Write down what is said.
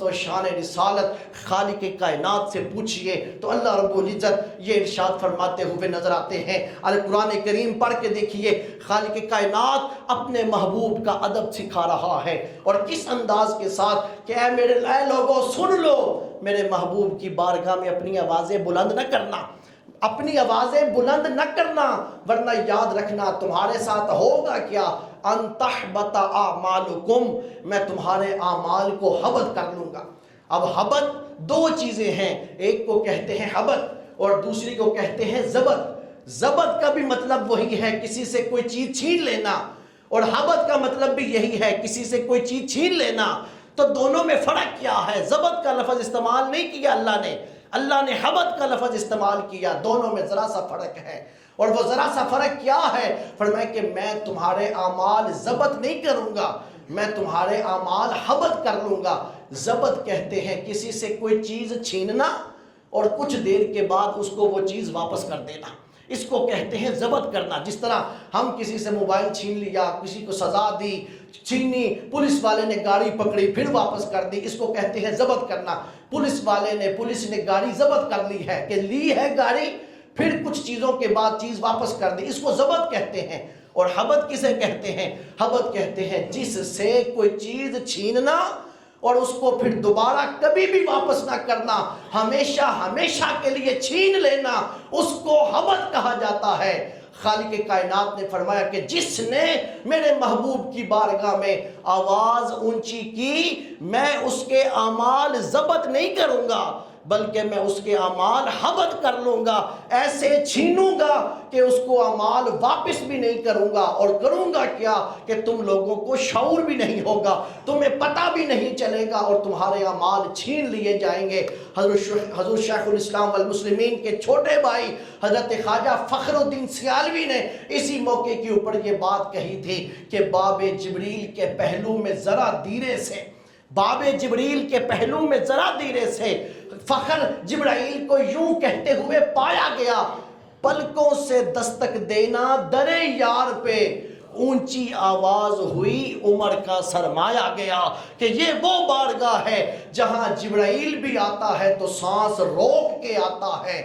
و شان رسالت خالق کائنات سے پوچھئے تو اللہ رب العزت یہ ارشاد فرماتے ہوئے نظر آتے ہیں۔ قرآن کریم پڑھ کے دیکھیے، خالق کائنات اپنے محبوب کا ادب سکھا رہا ہے، اور کس انداز کے ساتھ کہ اے لوگوں سن لو، میرے محبوب کی بارگاہ میں اپنی آوازیں بلند نہ کرنا، اپنی آوازیں بلند نہ کرنا، ورنہ یاد رکھنا تمہارے ساتھ ہوگا کیا، ان تحبط اعمالکم، میں تمہارے اعمال کو حبط کر لوں گا۔ اب حبط دو چیزیں ہیں، ایک کو کہتے ہیں حبط اور دوسری کو کہتے ہیں ضبط۔ ضبط کا بھی مطلب وہی ہے کسی سے کوئی چیز چھین لینا، اور حبط کا مطلب بھی یہی ہے کسی سے کوئی چیز چھین لینا۔ تو دونوں میں فرق کیا ہے؟ ضبط کا لفظ استعمال نہیں کیا اللہ نے حبط کا لفظ استعمال کیا، دونوں میں ذرا سا فرق ہے۔ اور وہ ذرا سا فرق کیا ہے؟ فرمایا کہ میں تمہارے اعمال ضبط نہیں کروں گا، میں تمہارے اعمال حبط کر لوں گا۔ ضبط کہتے ہیں کسی سے کوئی چیز چھیننا اور کچھ دیر کے بعد اس کو وہ چیز واپس کر دینا، اس کو کہتے ہیں ضبط کرنا۔ جس طرح ہم کسی سے موبائل چھین لیا، کسی کو سزا دی، چھینی، پولیس والے نے گاڑی پکڑی پھر واپس کر دی، اس کو کہتے ہیں ضبط کرنا۔ پولیس نے گاڑی ضبط کر لی ہے، کہ لی ہے گاڑی پھر کچھ چیزوں کے بعد چیز واپس کر دی، اس کو ضبط کہتے ہیں۔ اور حبط کسے کہتے ہیں؟ حبط کہتے ہیں جس سے کوئی چیز چھیننا اور اس کو پھر دوبارہ کبھی بھی واپس نہ کرنا، ہمیشہ کے لیے چھین لینا، اس کو حبط کہا جاتا ہے۔ خالق کائنات نے فرمایا کہ جس نے میرے محبوب کی بارگاہ میں آواز اونچی کی، میں اس کے اعمال ضبط نہیں کروں گا، بلکہ میں اس کے اعمال حبط کر لوں گا، ایسے چھینوں گا کہ اس کو اعمال واپس بھی نہیں کروں گا۔ اور کروں گا کیا کہ تم لوگوں کو شعور بھی نہیں ہوگا، تمہیں پتہ بھی نہیں چلے گا، اور تمہارے اعمال چھین لیے جائیں گے۔ حضور شیخ الاسلام والمسلمین کے چھوٹے بھائی حضرت خواجہ فخر الدین سیالوی نے اسی موقع کے اوپر یہ بات کہی تھی کہ باب جبریل کے پہلو میں ذرا دیرے سے فخر جبرائیل کو یوں کہتے ہوئے پایا گیا، پلکوں سے دستک دینا در یار پہ، اونچی آواز ہوئی عمر کا سرمایا گیا، کہ یہ وہ بارگاہ ہے جہاں جبرائیل بھی آتا ہے تو سانس روک کے آتا ہے۔